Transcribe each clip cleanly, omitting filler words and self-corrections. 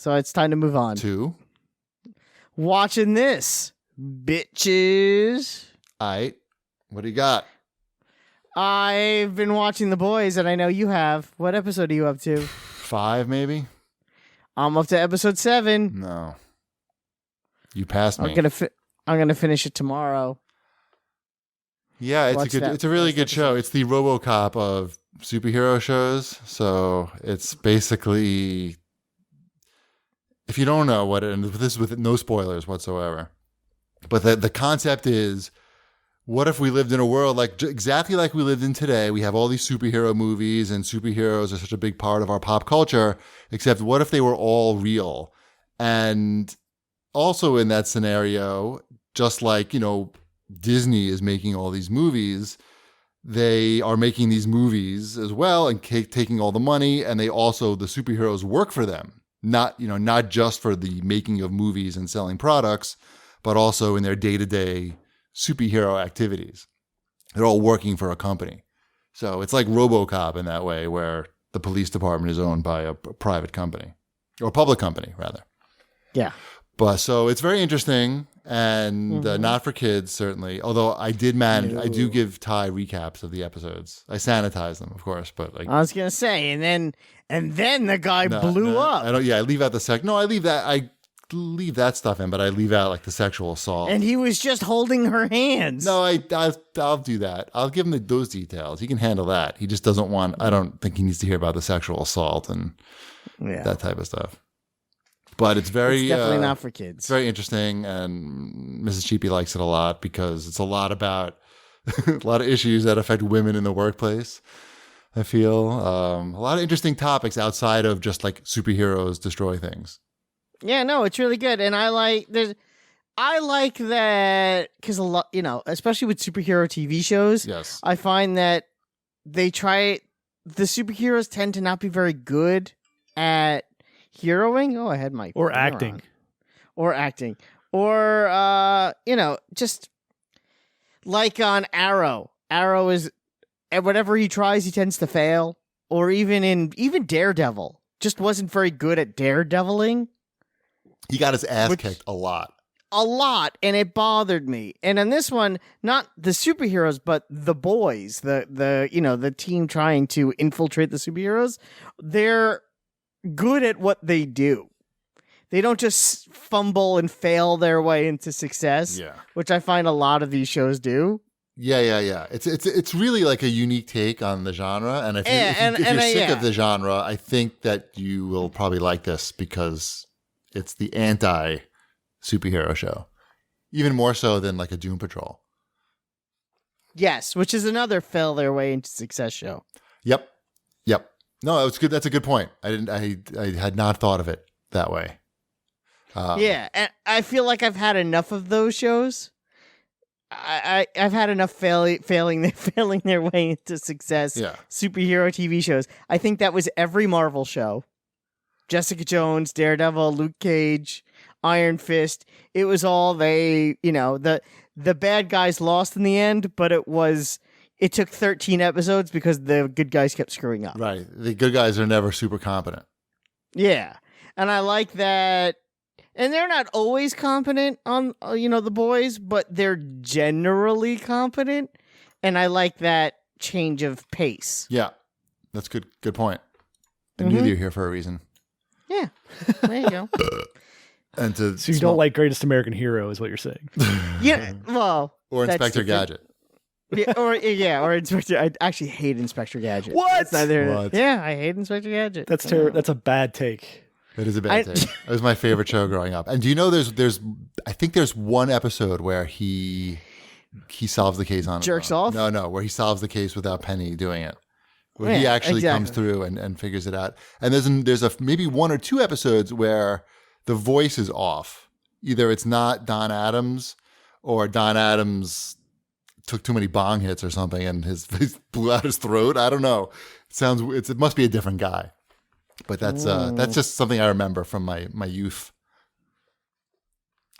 So it's time to move on. 2. Watching this, bitches. Aight. What do you got? I've been watching The Boys, and I know you have. What episode are you up to? 5, maybe? I'm up to episode 7. No. You passed me. I'm gonna finish it tomorrow. Yeah, it's a really good show. It's the RoboCop of superhero shows. So it's basically, if you don't know what it, and this is with no spoilers whatsoever, but the concept is, what if we lived in a world exactly like we lived in today? We have all these superhero movies, and superheroes are such a big part of our pop culture, except what if they were all real? And also in that scenario, just like, Disney is making all these movies, they are making these movies as well and taking all the money, and the superheroes work for them. Not just for the making of movies and selling products, but also in their day-to-day superhero activities. They're all working for a company. So it's like RoboCop in that way, where the police department is owned by a private company, or a public company, rather. Yeah. But so it's very interesting, and not for kids, certainly. Although I do give Ty recaps of the episodes. I sanitize them, of course, but I was gonna say, and then the guy blew up. I leave out the I leave that stuff in, but I leave out like the sexual assault. And he was just holding her hands. No, I'll do that. I'll give him those details. He can handle that. He just doesn't want. I don't think he needs to hear about the sexual assault and that type of stuff. But it's definitely not for kids. It's very interesting, and Mrs. Cheapy likes it a lot because it's a lot about a lot of issues that affect women in the workplace. I feel a lot of interesting topics outside of just like superheroes destroy things. Yeah, no, it's really good, and I like that because a lot, especially with superhero TV shows. Yes, I find that the superheroes tend to not be very good at heroing. Oh, I had my acting, just like on Arrow. Arrow is at whatever he tries, he tends to fail. Or even Daredevil just wasn't very good at daredeviling. He got his ass kicked a lot, and it bothered me. And in this one, not the superheroes, but the boys, the team trying to infiltrate the superheroes, they're good at what they do. They don't just fumble and fail their way into success, which I find a lot of these shows do. Yeah. It's really like a unique take on the genre, and if you're sick of the genre, I think that you will probably like this because it's the anti-superhero show, even more so than like a Doom Patrol. Yes, which is another fail their way into success show. Yep. No, that's good. That's a good point. I had not thought of it that way. And I feel like I've had enough of those shows. I've had enough failing their way into success. Yeah. Superhero TV shows. I think that was every Marvel show. Jessica Jones, Daredevil, Luke Cage, Iron Fist. It was all the bad guys lost in the end, but it took 13 episodes because the good guys kept screwing up. Right. The good guys are never super competent. Yeah. And I like that. And they're not always competent on, the boys, but they're generally competent. And I like that change of pace. Yeah. That's good. Good point. I knew you were here for a reason. Yeah. There you go. So you don't like Greatest American Hero is what you're saying. Yeah. Well. Or Inspector Gadget. or Inspector. I actually hate Inspector Gadget. What? What? Yeah, I hate Inspector Gadget. That's terrible. That's a bad take. It is a bad take. It was my favorite show growing up. And do you know I think there's one episode where he solves the case on jerks his own. off? No, where he solves the case without Penny doing it. Where he actually comes through and figures it out. And there's maybe 1 or 2 episodes where the voice is off. Either it's not Don Adams, or Don Adams took too many bong hits or something and his blew out his throat. I don't know. It must be a different guy. But that's just something I remember from my youth.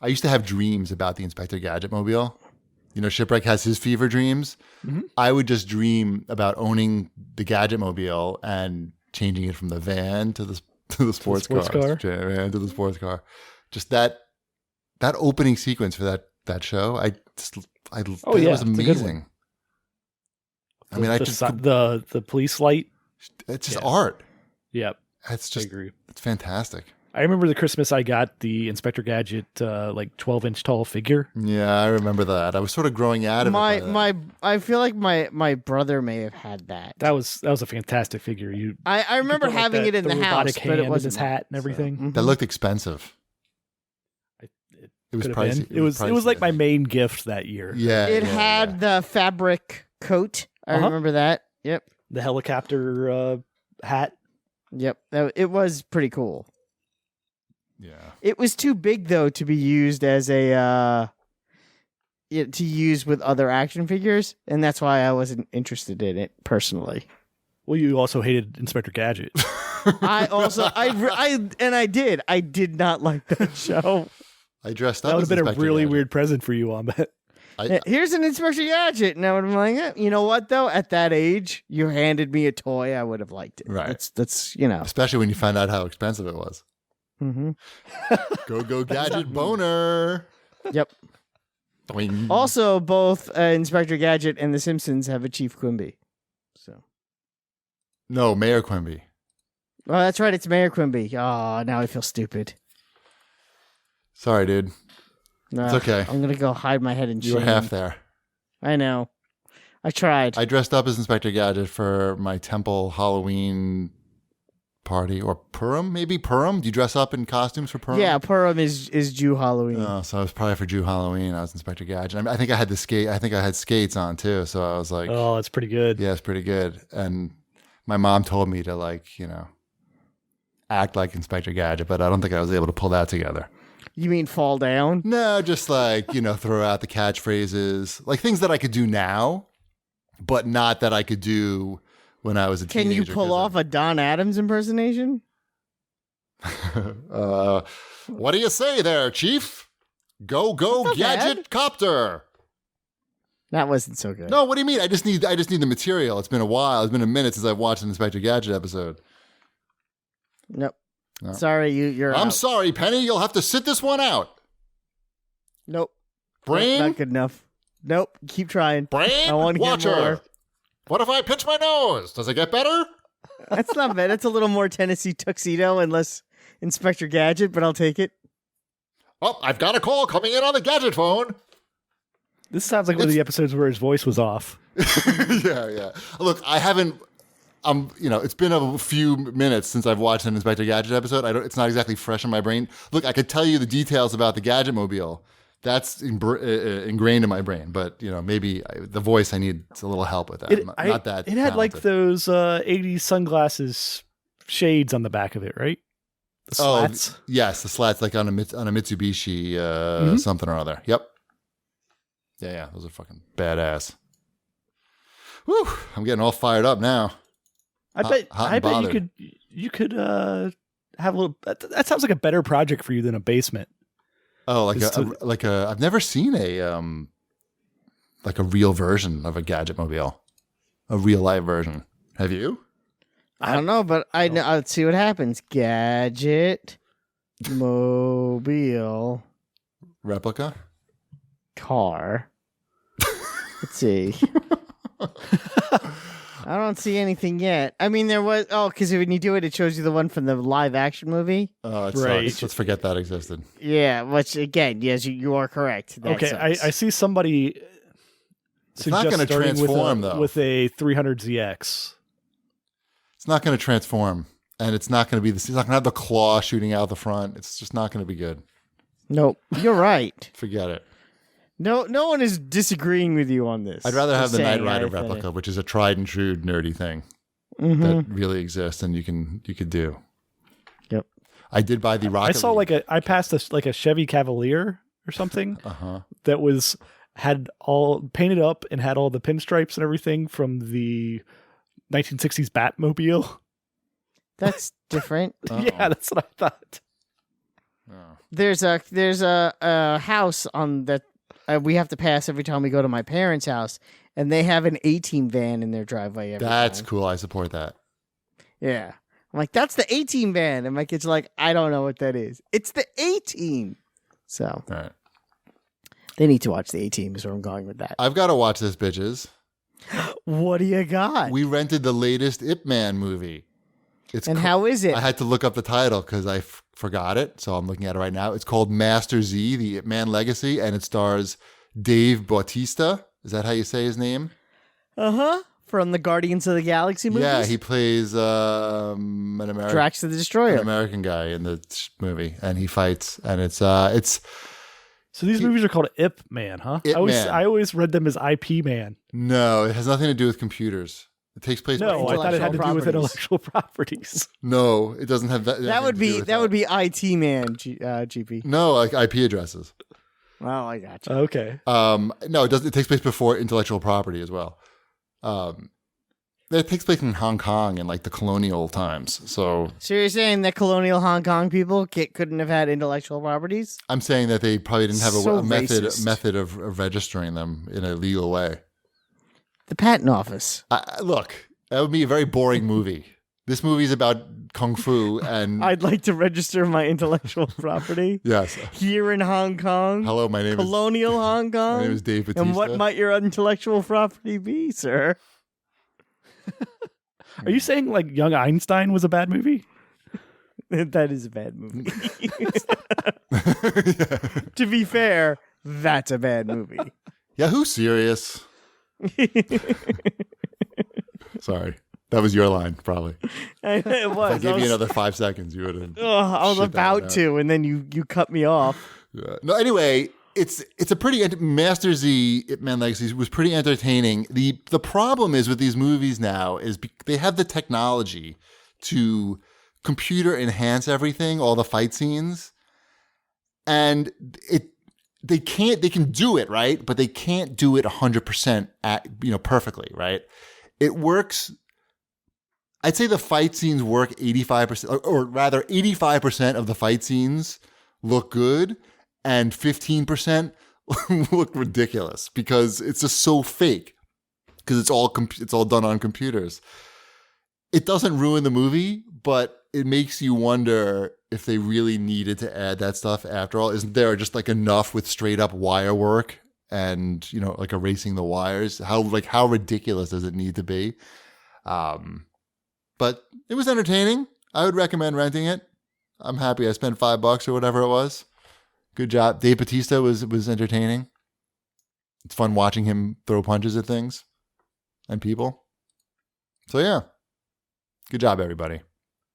I used to have dreams about the Inspector Gadget mobile. Shipwreck has his fever dreams. Mm-hmm. I would just dream about owning the Gadget mobile and changing it from the van to the to the sports car. Man, to the sports car. Just that opening sequence for that show. I thought it was amazing. I mean, the police light. It's just art. Yep. It's just, I agree. It's fantastic. I remember the Christmas I got the Inspector Gadget 12-inch tall figure. Yeah, I remember that. I was sort of growing out of it. I feel like my brother may have had that. That was a fantastic figure. I remember having it in the house, but it wasn't his hat and everything. So. That looked expensive. It was pricey. It was like my main gift that year. Yeah. It had the fabric coat. I remember that. Yep. The helicopter hat. Yep. It was pretty cool. Yeah. It was too big though to be used as to use with other action figures, and that's why I wasn't interested in it personally. Well, you also hated Inspector Gadget. I did not like that show. I dressed up. That would as have been Inspector a really Gadget. weird present for you, I bet. Here's an Inspector Gadget, and I would have been like, you know what though? At that age, you handed me a toy, I would have liked it. Right. That's especially when you find out how expensive it was. Mm-hmm. Go Gadget boner. Yep. Boing. Also, both Inspector Gadget and The Simpsons have a Chief Quimby. So. No, Mayor Quimby. Oh, that's right. It's Mayor Quimby. Oh, now I feel stupid. Sorry, dude. No, it's okay. I'm gonna go hide my head in shame. You were half there. I know. I tried. I dressed up as Inspector Gadget for my temple Halloween party, or Purim, maybe Purim. Do you dress up in costumes for Purim? Yeah, Purim is Jew Halloween. Oh, so I was probably for Jew Halloween. I was Inspector Gadget. I think I had the skate. I think I had skates on too. So I was like, "Oh, that's pretty good." Yeah, it's pretty good. And my mom told me to act like Inspector Gadget, but I don't think I was able to pull that together. You mean fall down? No, just throw out the catchphrases, like things that I could do now, but not that I could do when I was a teenager. Can you pull off a Don Adams impersonation? What do you say there, Chief? Go Gadget Copter. That wasn't so good. No, what do you mean? I just need the material. It's been a while. It's been a minute since I've watched an Inspector Gadget episode. Nope. No. Sorry, you're I'm out. sorry, Penny. You'll have to sit this one out. Nope. Brain? Not good enough. Nope. Keep trying. Brain? I want to Watcher. get more. What if I pinch my nose? Does it get better? That's not bad. It's a little more Tennessee Tuxedo and less Inspector Gadget, but I'll take it. Oh, I've got a call coming in on the Gadget phone. This sounds like one of the episodes where his voice was off. Yeah. Look, I haven't... it's been a few minutes since I've watched an Inspector Gadget episode. It's not exactly fresh in my brain. Look, I could tell you the details about the Gadget Mobile. That's ingrained in my brain. But maybe the voice, I need a little help with that. Not that. It had talented. like those 80s sunglasses shades on the back of it, right? The slats. Yes, the slats, like on a Mitsubishi something or other. Yep. Yeah, those are fucking badass. Whew, I'm getting all fired up now. I bet you could have a little. That sounds like a better project for you than a basement. Oh, I've never seen a real version of a Gadget Mobile, a real live version. Have you? I don't know, but let's see what happens. Gadget Mobile replica car. Let's see. I don't see anything yet. I mean, there was... Oh, because when you do it, it shows you the one from the live action movie. Oh, it right. sucks. Let's forget that existed. Yeah, which, again, yes, you are correct. That okay, sucks. I see somebody... It's not going to transform, though. With a 300ZX. It's not going to transform. And it's not going to be... It's not going to have the claw shooting out the front. It's just not going to be good. Nope. You're right. Forget it. No one is disagreeing with you on this. I'd rather have the Knight Rider replica, which is a tried and true nerdy thing that really exists and you could do. Yep. I did buy the Rocket I saw League. I passed a Chevy Cavalier or something that had all painted up and had all the pinstripes and everything from the 1960s Batmobile. That's different. Yeah, that's what I thought. Oh. There's a house on that we have to pass every time we go to my parents' house, and they have an A-Team van in their driveway. That's cool. I support that. Yeah. I'm like, that's the A-Team band. And my kids are like, I don't know what that is. It's the A-Team. So All right. they need to watch the A-Team is where I'm going with that. I've got to watch this, bitches. What do you got? We rented the latest Ip Man movie. How is it? I had to look up the title because I forgot it. So I'm looking at it right now. It's called Master Z, The Ip Man Legacy, and it stars Dave Bautista. Is that how you say his name? Uh-huh. From the Guardians of the Galaxy movies? Yeah, he plays an American Drax the Destroyer. An American guy in the movie, and he fights, and it's So these movies are called Ip Man, huh? I always read them as IP Man. No, it has nothing to do with computers. It takes place. No, I thought it had to do with intellectual properties. No, it doesn't have that. That would be IT Man, GP. No, like IP addresses. Well, I got you. Okay. No, it doesn't. It takes place before intellectual property as well. It takes place in Hong Kong in like the colonial times. So you're saying that colonial Hong Kong people couldn't have had intellectual properties? I'm saying that they probably didn't have So a racist. method of registering them in a legal way. The patent office. Look, that would be a very boring movie. This movie is about kung fu, and I'd like to register my intellectual property. Yes, here in Hong Kong. Hello, my name colonial Hong Kong. My name is Dave Bautista. And what might your intellectual property be, sir? Are you saying like Young Einstein was a bad movie? That is a bad movie. To be fair, that's a bad movie. Yeah, who's serious? Sorry. That was your line, probably. It was. If I gave you another 5 seconds, you would have. I was about to, and then you cut me off. Yeah. No, anyway, it's a pretty Master Z Ip Man Legacy was pretty entertaining. The problem is with these movies now is they have the technology to computer enhance everything, all the fight scenes, and they can do it, right? But they can't do it 100% perfectly, right? It works. I'd say the fight scenes work 85%, or rather 85% of the fight scenes look good and 15% look ridiculous because it's just so fake because it's all done on computers. It doesn't ruin the movie, but it makes you wonder if they really needed to add that stuff after all. Isn't there just like enough with straight up wire work and, like erasing the wires? How ridiculous does it need to be? But it was entertaining. I would recommend renting it. I'm happy I spent $5 or whatever it was. Good job. Dave Bautista was entertaining. It's fun watching him throw punches at things and people. So yeah, good job, everybody.